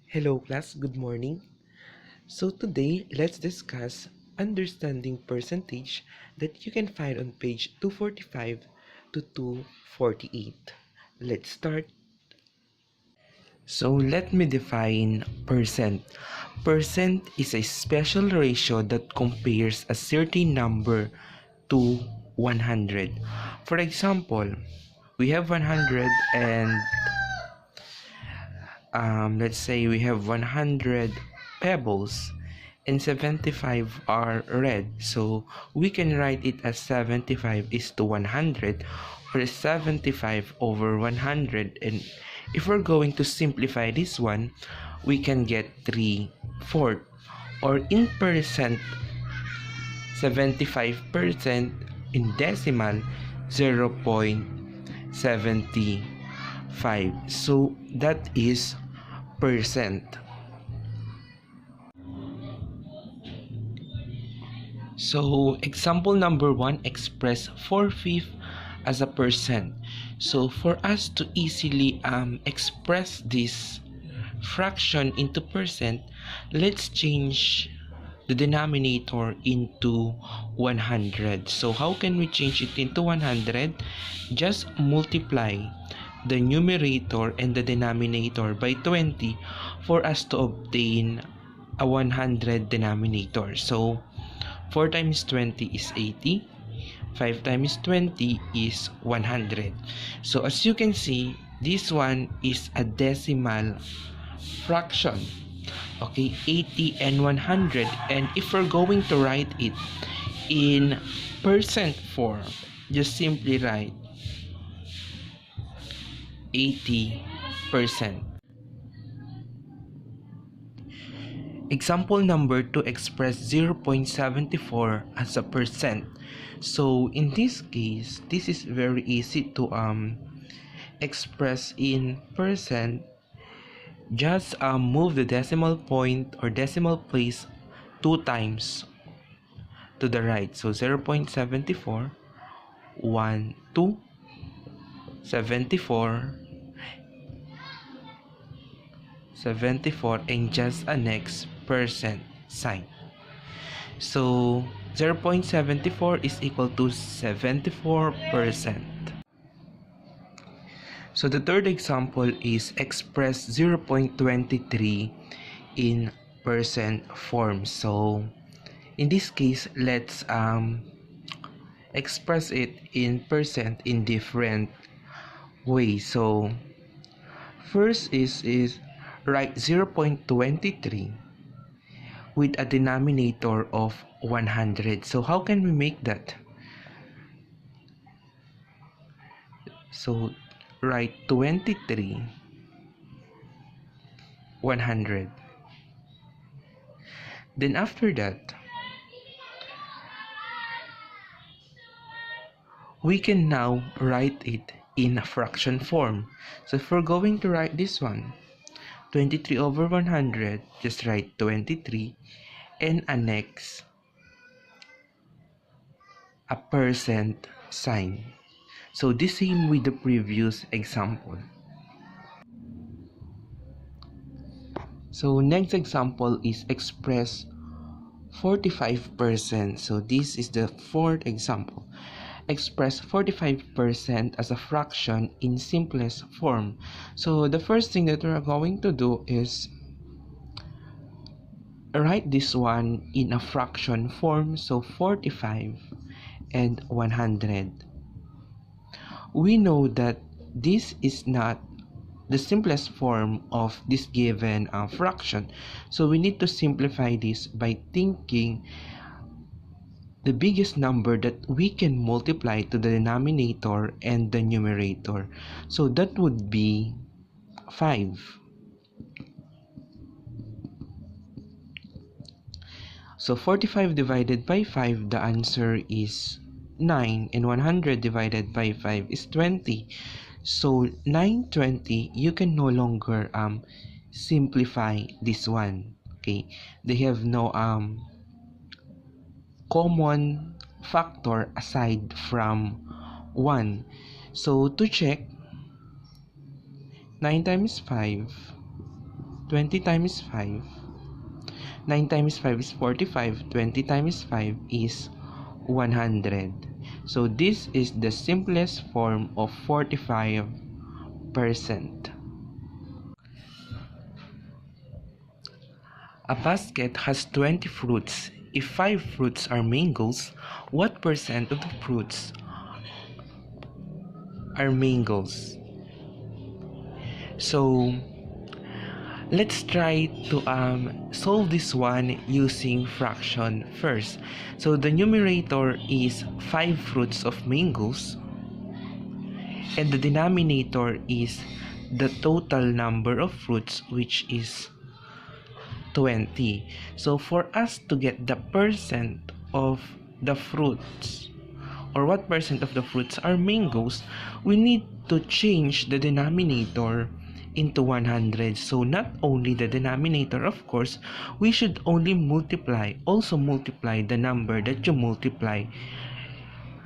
Hello class, good morning. So today, let's discuss understanding percentage that you can find on page 245 to 248. Let's start. So let me define percent. Percent is a special ratio that compares a certain number to 100. For example, we have 100 and let's say we have 100 pebbles and 75 are red, so we can write it as 75 is to 100 or 75 over 100. And if we're going to simplify this one, we can get 3/4, or in percent 75%, in decimal 0.75. So that is percent. So example number 1, express 4/5 as a percent. So for us to easily express this fraction into percent, let's change the denominator into 100. So how can we change it into 100? Just multiply the numerator and the denominator by 20 for us to obtain a 100 denominator. So 4 times 20 is 80. 5 times 20 is 100. So as you can see, this one is a decimal fraction. Okay, 80 and 100. And if we're going to write it in percent form, just simply write 80%. Example number 2, express 0.74 as a percent. So in this case, this is very easy to express in percent. Just move the decimal point or decimal place 2 times to the right. So 0.74, 1, 2, 74, 74, and just annex percent sign. So 0.74 is equal to 74%. So the third example is express 0.23 in percent form. So in this case, let's express it in percent in different ways. So first is write 0.23 with a denominator of 100. So how can we make that? So write 23 100. Then after that, we can now write it in a fraction form. So if we're going to write this one, 23 over 100, just write 23 and annex a percent sign. So the same with the previous example. So next example is express 45%. So this is the fourth example. Express 45% as a fraction in simplest form. So the first thing that we're going to do is write this one in a fraction form. So 45 and 100. We know that this is not the simplest form of this given fraction. So we need to simplify this by thinking the biggest number that we can multiply to the denominator and the numerator. So that would be 5. So 45 divided by 5, the answer is 9, and 100 divided by 5 is 20. So 920, you can no longer simplify this one. Okay, they have no common factor aside from 1. So to check, 9 times 5 20 times 5. 9 times 5 is 45. 20 times 5 is 100. So this is the simplest form of 45%. A basket has 20 fruits. If 5 fruits are mangoes, what percent of the fruits are mangoes? So let's try to solve this one using fraction first. So the numerator is 5 fruits of mangoes, and the denominator is the total number of fruits, which is 20. So for us to get the percent of the fruits, or what percent of the fruits are mangoes, we need to change the denominator into 100. So not only the denominator, of course, we should only also multiply the number that you multiply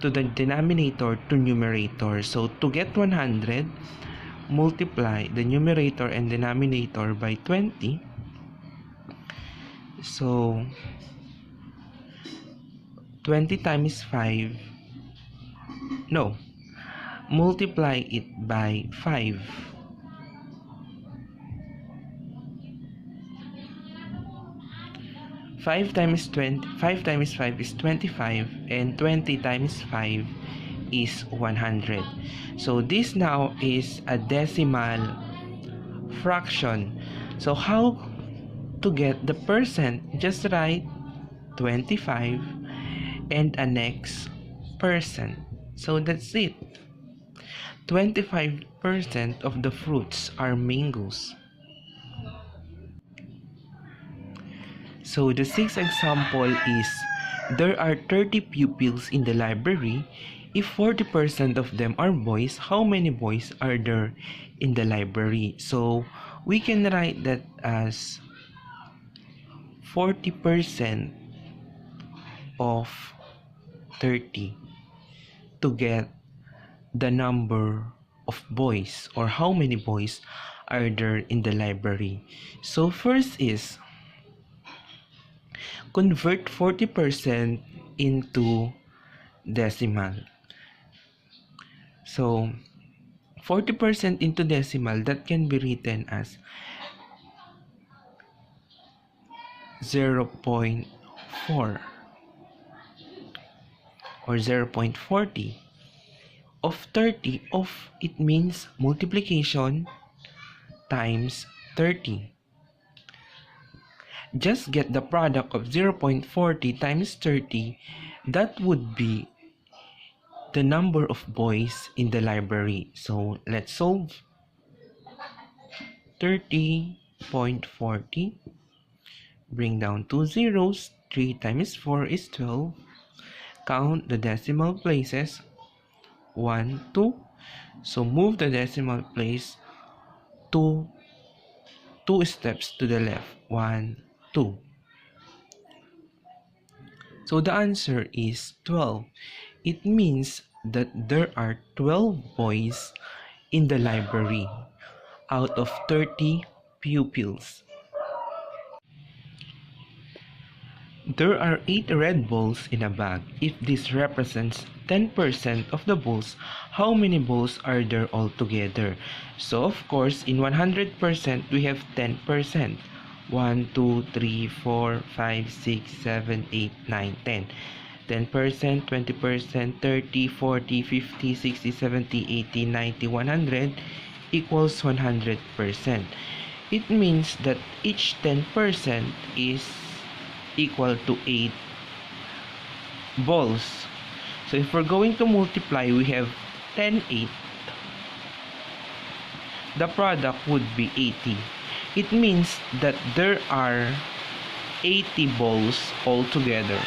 to the denominator to numerator. So to get 100, multiply the numerator and denominator by 20. So 20 times 5, no, multiply it by 5. 5 times 5 is 25, and 20 times 5 is 100. So this now is a decimal fraction. So how to get the percent? Just write 25 and a next percent. So that's it. 25% of the fruits are mangoes. So the sixth example is, there are 30 pupils in the library. If 40% of them are boys, how many boys are there in the library? So we can write that as 40% of 30 to get the number of boys, or how many boys are there in the library. So first is, convert 40% into decimal. So 40% into decimal, that can be written as 0.4 or 0.40 of 30. Of it means multiplication times 30. Just get the product of 0.40 times 30. That would be the number of boys in the library. So let's solve. 30.40, bring down 2 zeros. 3 times 4 is 12. Count the decimal places. 1, 2. So move the decimal place 2 steps to the left. 1, 2. So the answer is 12. It means that there are 12 boys in the library out of 30 pupils. There are 8 red balls in a bag. If this represents 10% of the balls, how many balls are there altogether? So of course, in 100% we have 10%. 1, 2, 3, 4, 5, 6, 7, 8, 9, 10. 10%, 20%, 30, 40, 50, 60, 70, 80, 90, 100 equals 100%. It means that each 10% is equal to 8 balls. So if we're going to multiply, we have 10 8. The product would be 80. It means that there are 80 balls altogether.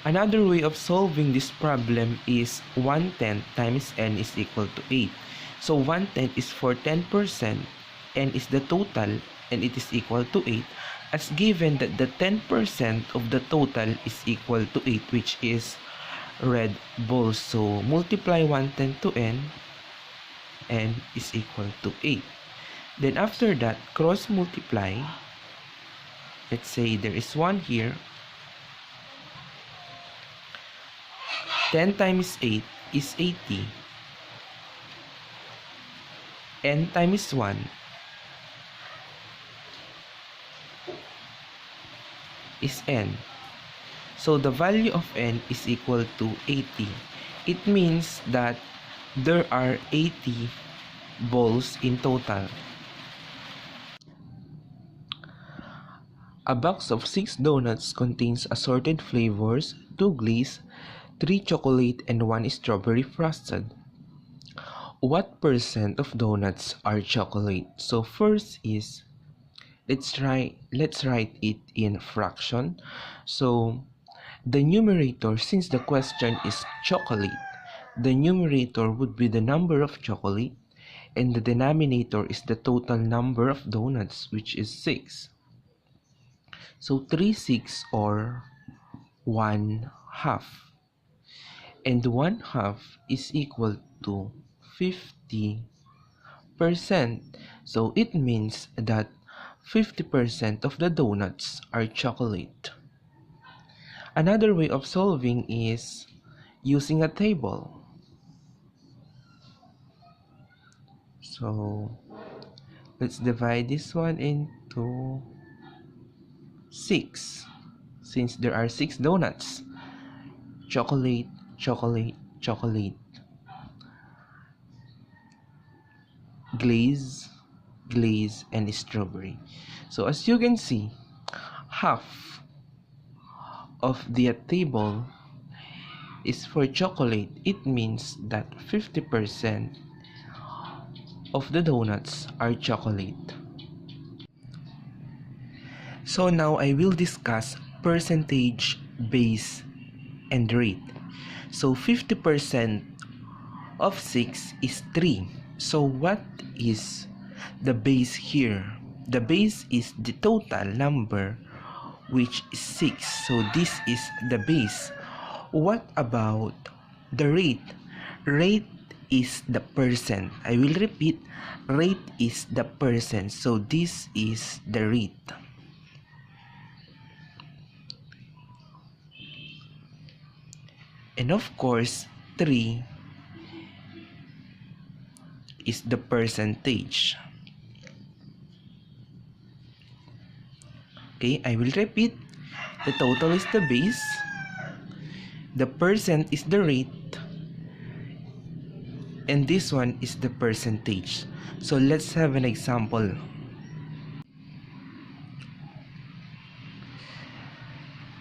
Another way of solving this problem is 1/10 times n is equal to 8. So 1/10 is for 10%, n is the total, and it is equal to 8, as given that the 10% of the total is equal to 8, which is red balls. So multiply 1/10 to n is equal to 8. Then after that, cross multiply. Let's say there is 1 here. 10 times 8 is 80. N times 1 is n. So the value of n is equal to 80. It means that there are 80 balls in total. A box of 6 donuts contains assorted flavors, 2 glaze, 3 chocolate, and 1 strawberry frosted. What percent of donuts are chocolate? So first is, let's write it in fraction. So the numerator, since the question is chocolate, the numerator would be the number of chocolate, and the denominator is the total number of donuts, which is 6. So 3/6 or 1/2. And 1/2 is equal to 50%. So it means that 50% of the donuts are chocolate. Another way of solving is using a table. So let's divide this one into 6. Since there are 6 donuts, chocolate, chocolate, chocolate, glaze, glaze, and strawberry. So as you can see, half of the table is for chocolate. It means that 50% of the donuts are chocolate. So now I will discuss percentage, base, and rate. So 50% of 6 is 3. So what is the base here? The base is the total number, which is 6. So this is the base. What about the rate? Rate is the percent. I will repeat, rate is the percent. So this is the rate. And of course, 3 is the percentage. Okay, I will repeat. The total is the base. The percent is the rate. And this one is the percentage. So let's have an example.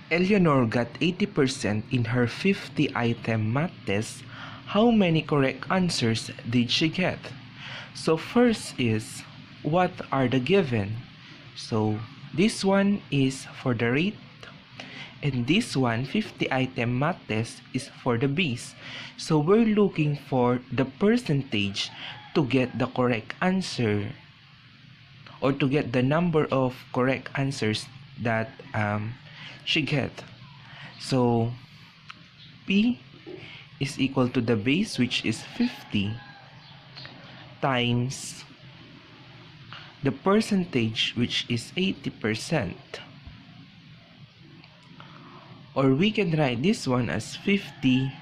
Eleanor got 80% in her 50-item math test. How many correct answers did she get? So first is, what are the given? So this one is for the rate, and this one, 50-item math test, is for the base. So we're looking for the percentage to get the correct answer, or to get the number of correct answers that she get. So P is equal to the base, which is 50, times the percentage, which is 80%. Or we can write this one as 50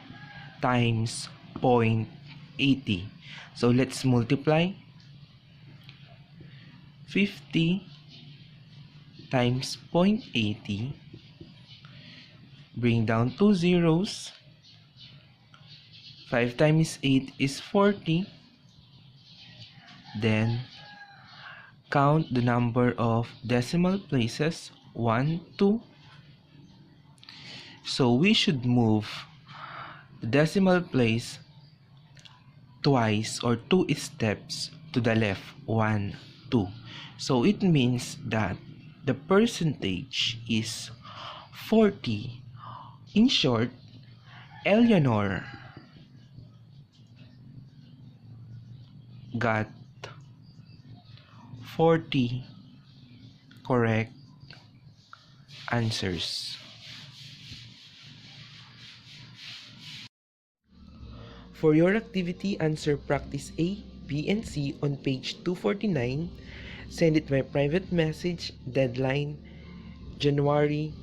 times 0.80. So let's multiply. 50 times 0.80, bring down 2 zeros. 5 times 8 is 40. Then count the number of decimal places, 1, 2. So we should move the decimal place twice, or 2 steps to the left, 1, 2. So it means that the percentage is 40. In short, Eleanor got 40 correct answers. For your activity, answer practice A, B, and C on page 249 Send it by private message. Deadline January